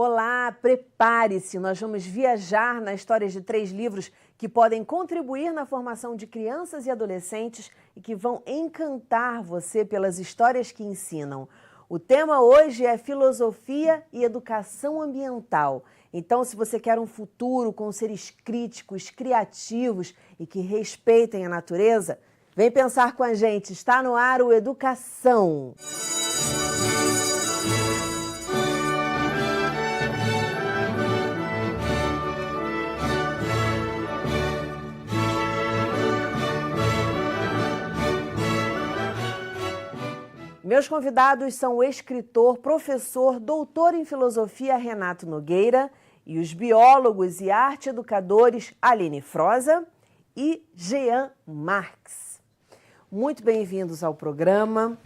Olá, prepare-se! Nós vamos viajar na história de 3 livros que podem contribuir na formação de crianças e adolescentes e que vão encantar você pelas histórias que ensinam. O tema hoje é filosofia e educação ambiental. Então, se você quer um futuro com seres críticos, criativos e que respeitem a natureza, vem pensar com a gente. Está no ar o Educação. Meus convidados são o escritor, professor, doutor em filosofia Renato Nogueira e os biólogos e arte-educadores Aline Froza e Jean Marx. Muito bem-vindos ao programa.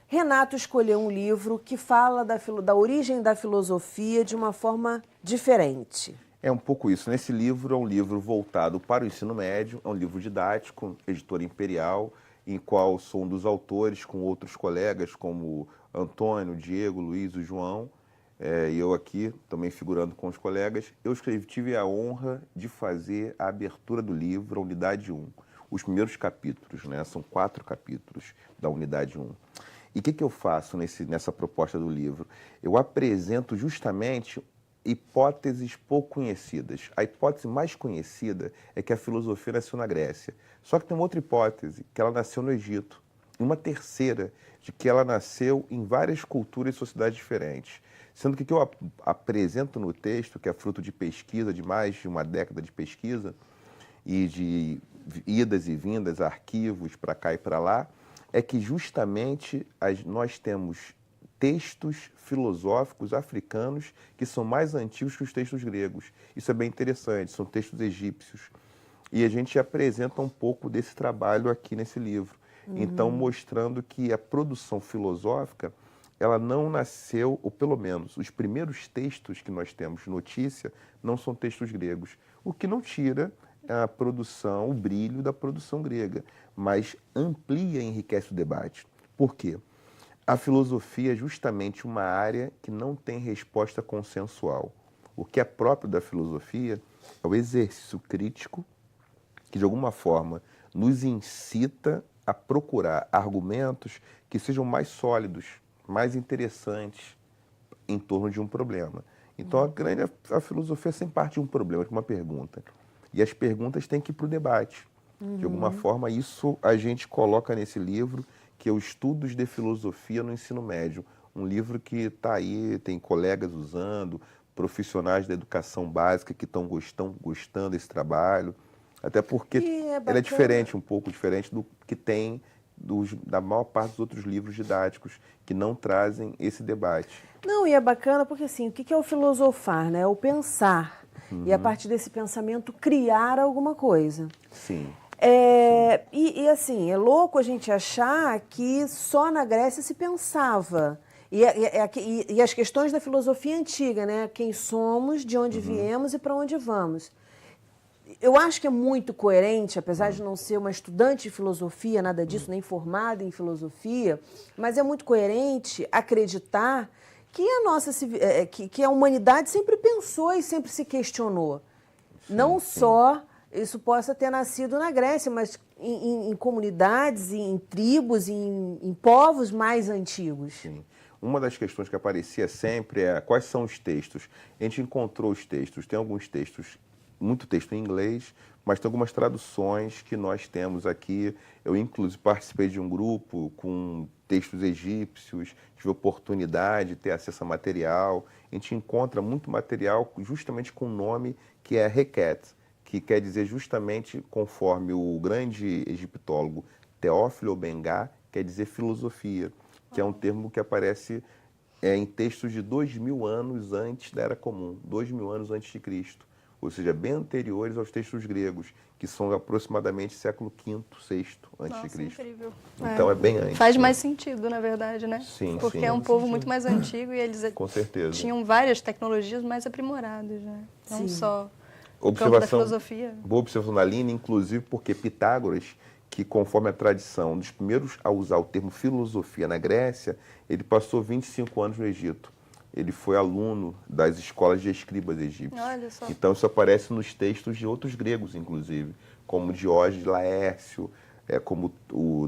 Renato escolheu um livro que fala da origem da filosofia de uma forma diferente. É um pouco isso. Nesse livro é um livro voltado para o ensino médio, é um livro didático, editora Imperial, em qual sou um dos autores, com outros colegas como Antônio, Diego, Luiz, o João, e eu aqui também figurando com os colegas. Eu tive a honra de fazer a abertura do livro, a unidade 1. Os primeiros capítulos, né? São 4 capítulos da unidade 1. E o que eu faço nessa proposta do livro? Eu apresento justamente hipóteses pouco conhecidas. A hipótese mais conhecida é que a filosofia nasceu na Grécia. Só que tem uma outra hipótese, que ela nasceu no Egito. E uma terceira, de que ela nasceu em várias culturas e sociedades diferentes. Sendo que o que eu apresento no texto, que é fruto de pesquisa, de mais de uma década de pesquisa, e de idas e vindas, arquivos para cá e para lá, é que justamente nós temos textos filosóficos africanos que são mais antigos que os textos gregos. Isso é bem interessante, são textos egípcios. E a gente apresenta um pouco desse trabalho aqui nesse livro. Então, mostrando que a produção filosófica, ela não nasceu, ou pelo menos os primeiros textos que nós temos notícia, não são textos gregos. O que não tira a produção, o brilho da produção grega, mas amplia e enriquece o debate. Por quê? A filosofia é justamente uma área que não tem resposta consensual. O que é próprio da filosofia é o exercício crítico que, de alguma forma, nos incita a procurar argumentos que sejam mais sólidos, mais interessantes em torno de um problema. Então, a filosofia sempre parte de um problema, de uma pergunta. E as perguntas têm que ir para o debate. De alguma forma, isso a gente coloca nesse livro, que é o Estudos de Filosofia no Ensino Médio. Um livro que está aí, tem colegas usando, profissionais da educação básica que estão gostando desse trabalho. Até porque ele é diferente, um pouco diferente do que tem da maior parte dos outros livros didáticos, que não trazem esse debate. Não, e é bacana porque, assim, o que é o filosofar, né? É o pensar. E, a partir desse pensamento, criar alguma coisa. Sim. E assim, é louco a gente achar que só na Grécia se pensava. E as questões da filosofia antiga, né? Quem somos, de onde viemos e para onde vamos. Eu acho que é muito coerente, apesar de não ser uma estudante de filosofia, nada disso, nem formada em filosofia, mas é muito coerente acreditar que que a humanidade sempre pensou e sempre se questionou. Sim, não só isso possa ter nascido na Grécia, mas em comunidades, em tribos, em povos mais antigos. Sim. Uma das questões que aparecia sempre é quais são os textos. A gente encontrou os textos, tem alguns textos, muito texto em inglês, mas tem algumas traduções que nós temos aqui. Eu, inclusive, participei de um grupo com textos egípcios, tive oportunidade de ter acesso a material. A gente encontra muito material justamente com o nome que é Requet, que quer dizer justamente, conforme o grande egiptólogo Teófilo Obenga, quer dizer filosofia, que é um termo que aparece em textos de 2000 anos antes da Era Comum, 2000 anos antes de Cristo. Ou seja, bem anteriores aos textos gregos, que são aproximadamente século V, VI antes de Cristo. Incrível. Então é bem antes. Faz mais sentido, na verdade, né? Sim, porque sim, é um povo muito mais antigo e eles com certeza tinham várias tecnologias mais aprimoradas, né? Não só o campo da filosofia. Boa observação da Aline, inclusive porque Pitágoras, que conforme a tradição, um dos primeiros a usar o termo filosofia na Grécia, ele passou 25 anos no Egito. ele foi aluno das escolas de escribas egípcios. Olha só. Então isso aparece nos textos de outros gregos, inclusive, como Diógenes Laércio, como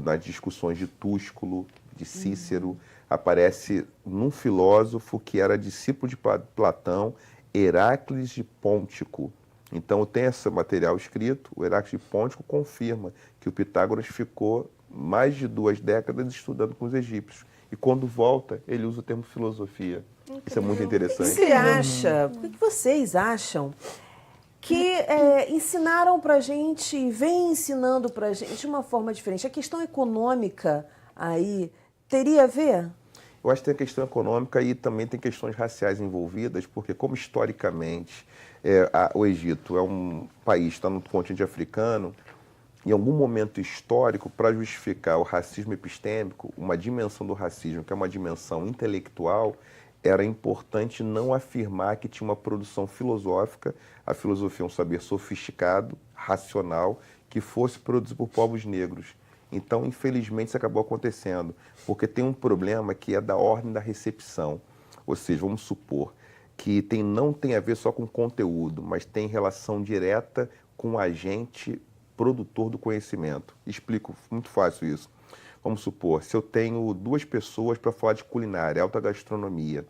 nas discussões de Túsculo, de Cícero, aparece num filósofo que era discípulo de Platão, Heráclides de Pôntico. Então tem esse material escrito, o Heráclides de Pôntico confirma que o Pitágoras ficou mais de 2 décadas estudando com os egípcios. E quando volta, ele usa o termo filosofia. Isso é muito interessante. O que vocês acham que ensinaram para a gente, vem ensinando para a gente de uma forma diferente? A questão econômica aí teria a ver? Eu acho que tem a questão econômica e também tem questões raciais envolvidas, porque como historicamente o Egito é um país, está no continente africano, em algum momento histórico, para justificar o racismo epistêmico, uma dimensão do racismo, que é uma dimensão intelectual, era importante não afirmar que tinha uma produção filosófica, a filosofia é um saber sofisticado, racional, que fosse produzido por povos negros. Então, infelizmente, isso acabou acontecendo, porque tem um problema que é da ordem da recepção. Ou seja, vamos supor que não tem a ver só com conteúdo, mas tem relação direta com o agente produtor do conhecimento. Explico, muito fácil isso. Vamos supor, se eu tenho 2 pessoas para falar de culinária, alta gastronomia,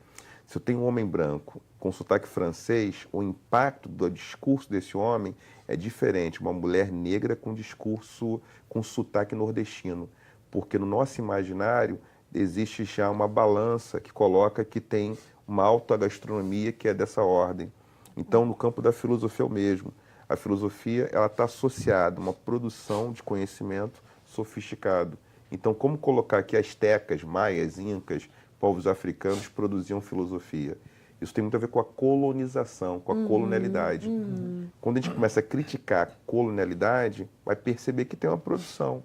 se eu tenho um homem branco com sotaque francês, o impacto do discurso desse homem é diferente. Uma mulher negra com discurso com sotaque nordestino. Porque no nosso imaginário existe já uma balança que coloca que tem uma alta gastronomia que é dessa ordem. Então, no campo da filosofia é o mesmo. A filosofia está associada a uma produção de conhecimento sofisticado. Então, como colocar que astecas, maias, incas, povos africanos produziam filosofia? Isso tem muito a ver com a colonização, com a colonialidade. Quando a gente começa a criticar a colonialidade, vai perceber que tem uma produção.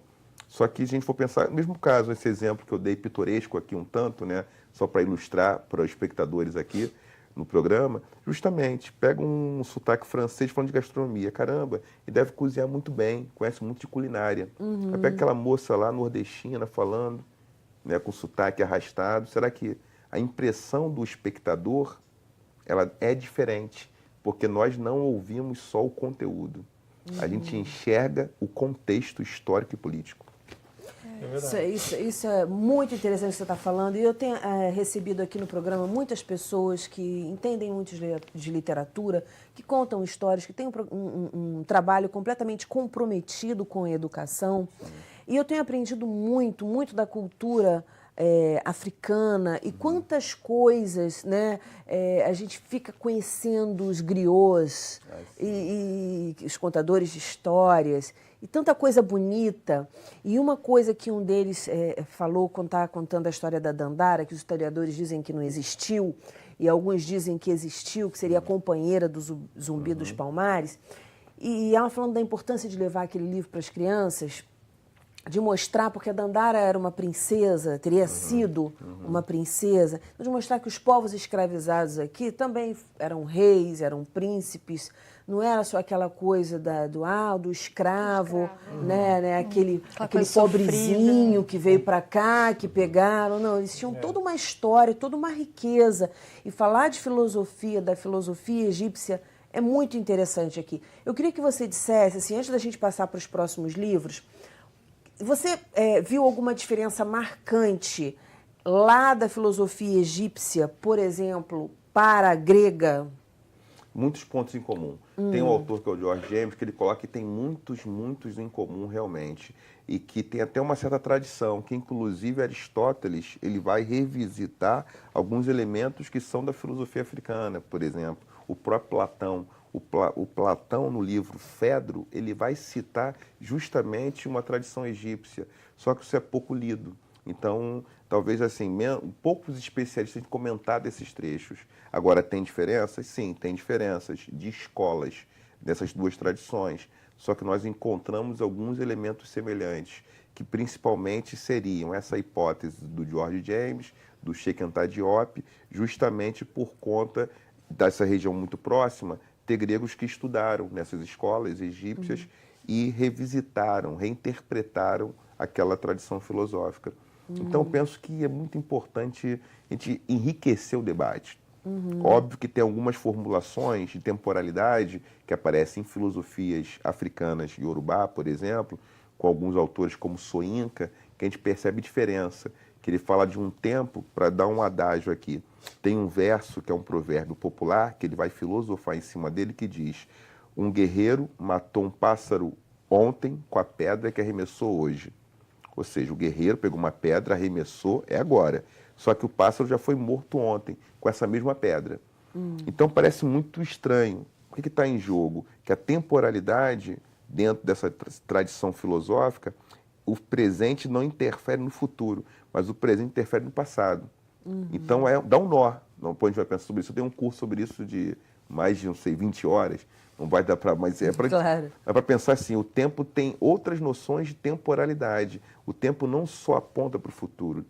Só que, se a gente for pensar, no mesmo caso, esse exemplo que eu dei pitoresco aqui um tanto, né, só para ilustrar para os espectadores aqui no programa, justamente, pega um sotaque francês falando de gastronomia, caramba, e deve cozinhar muito bem, conhece muito de culinária. Aí pega aquela moça lá, nordestina, falando, né, com sotaque arrastado, será que a impressão do espectador ela é diferente? Porque nós não ouvimos só o conteúdo, a gente enxerga o contexto histórico e político. Isso é muito interessante o que você está falando. E eu tenho recebido aqui no programa muitas pessoas que entendem muito de literatura, que contam histórias, que têm um trabalho completamente comprometido com a educação. E eu tenho aprendido muito, muito da cultura africana e quantas coisas, né, a gente fica conhecendo os griots e os contadores de histórias e tanta coisa bonita. E uma coisa que um deles falou quando estava contando a história da Dandara, que os historiadores dizem que não existiu e alguns dizem que existiu, que seria a companheira do Zumbi dos Palmares, e ela falando da importância de levar aquele livro para as crianças, de mostrar, porque a Dandara era uma princesa, teria sido uma princesa, de mostrar que os povos escravizados aqui também eram reis, eram príncipes, não era só aquela coisa do escravo, né, aquele pobrezinho sofrida, que veio para cá, que pegaram, não, eles tinham toda uma história, toda uma riqueza, e falar de filosofia, da filosofia egípcia, é muito interessante aqui. Eu queria que você dissesse, assim, antes da gente passar para os próximos livros, você viu alguma diferença marcante lá da filosofia egípcia, por exemplo, para a grega? Muitos pontos em comum. Tem um autor que é o George James, que ele coloca que tem muitos em comum realmente. E que tem até uma certa tradição, que inclusive Aristóteles ele vai revisitar alguns elementos que são da filosofia africana, por exemplo. O próprio Platão. O Platão, no livro Fedro, ele vai citar justamente uma tradição egípcia, só que isso é pouco lido. Então, talvez assim, poucos especialistas têm comentado esses trechos. Agora, tem diferenças? Sim, tem diferenças de escolas dessas duas tradições, só que nós encontramos alguns elementos semelhantes, que principalmente seriam essa hipótese do George James, do Cheikh Anta Diop, justamente por conta dessa região muito próxima, ter gregos que estudaram nessas escolas egípcias e revisitaram, reinterpretaram aquela tradição filosófica. Então, eu penso que é muito importante a gente enriquecer o debate. Óbvio que tem algumas formulações de temporalidade que aparecem em filosofias africanas, Yorubá, por exemplo, com alguns autores como Soyinka, que a gente percebe diferença, que ele fala de um tempo, para dar um adágio aqui. Tem um verso que é um provérbio popular, que ele vai filosofar em cima dele, que diz: um guerreiro matou um pássaro ontem com a pedra que arremessou hoje. Ou seja, o guerreiro pegou uma pedra, arremessou, é agora. Só que o pássaro já foi morto ontem com essa mesma pedra. Então parece muito estranho. O que está em jogo? Que a temporalidade, dentro dessa tradição filosófica, o presente não interfere no futuro, mas o presente interfere no passado. Então dá um nó. Não, a gente vai pensar sobre isso. Eu tenho um curso sobre isso de mais de, não sei, 20 horas. Não vai dar para... Mas é para pensar assim, o tempo tem outras noções de temporalidade. O tempo não só aponta para o futuro.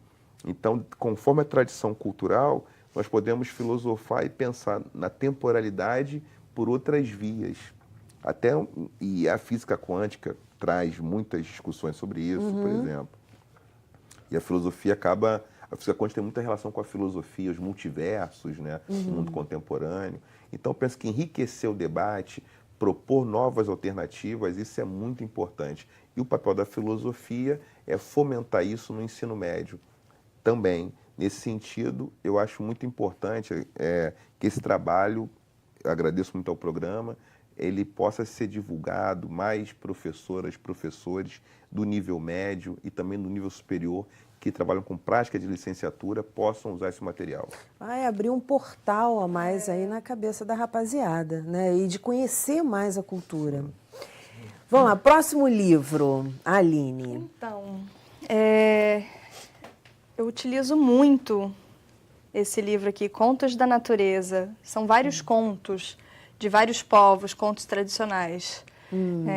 Então, conforme a tradição cultural, nós podemos filosofar e pensar na temporalidade por outras vias. E a física quântica traz muitas discussões sobre isso, por exemplo. E a filosofia acaba... A física quântica tem muita relação com a filosofia, os multiversos, né? No mundo contemporâneo. Então, eu penso que enriquecer o debate, propor novas alternativas, isso é muito importante. E o papel da filosofia é fomentar isso no ensino médio também. Nesse sentido, eu acho muito importante que esse trabalho, agradeço muito ao programa, ele possa ser divulgado, mais professoras, professores do nível médio e também do nível superior, que trabalham com prática de licenciatura, possam usar esse material. Vai abrir um portal a mais aí na cabeça da rapaziada, né? E de conhecer mais a cultura. Vamos lá, próximo livro, Aline. Então, eu utilizo muito esse livro aqui, Contos da Natureza. São vários contos de vários povos, contos tradicionais.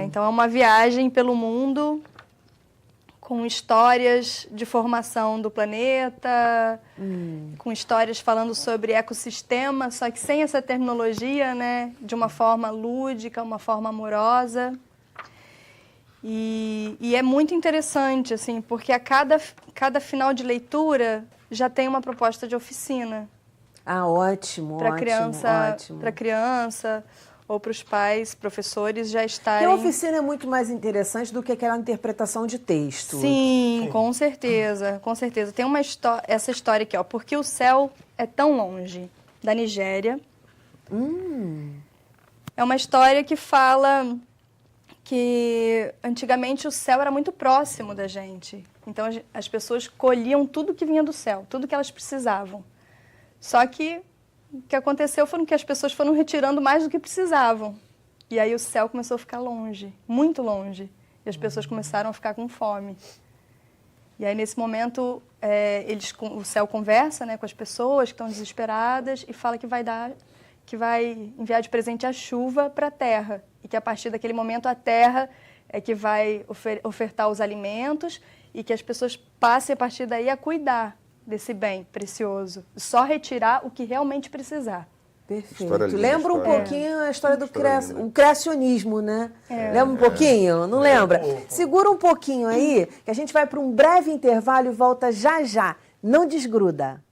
Então, é uma viagem pelo mundo com histórias de formação do planeta, com histórias falando sobre ecossistema, só que sem essa terminologia, né? De uma forma lúdica, uma forma amorosa. E é muito interessante, assim, porque a cada final de leitura já tem uma proposta de oficina. Ah, ótimo, Para ótimo. criança ou para os pais, professores já estarem... E a oficina é muito mais interessante do que aquela interpretação de texto. Sim, com certeza, com certeza. Tem essa história aqui, ó, Porque o Céu é Tão Longe, da Nigéria. É uma história que fala que antigamente o céu era muito próximo da gente. Então as pessoas colhiam tudo que vinha do céu, tudo que elas precisavam. Só que o que aconteceu foi que as pessoas foram retirando mais do que precisavam. E aí o céu começou a ficar longe, muito longe. E as pessoas começaram a ficar com fome. E aí, nesse momento, o céu conversa, né, com as pessoas que estão desesperadas e fala que vai enviar de presente a chuva para a terra. E que, a partir daquele momento, a terra é que vai ofertar os alimentos e que as pessoas passem, a partir daí, a cuidar desse bem precioso. Só retirar o que realmente precisar. Perfeito. Lembra um pouquinho a história do criacionismo, né? Lembra um pouquinho? Não lembra? Segura um pouquinho aí, que a gente vai para um breve intervalo e volta já já. Não desgruda.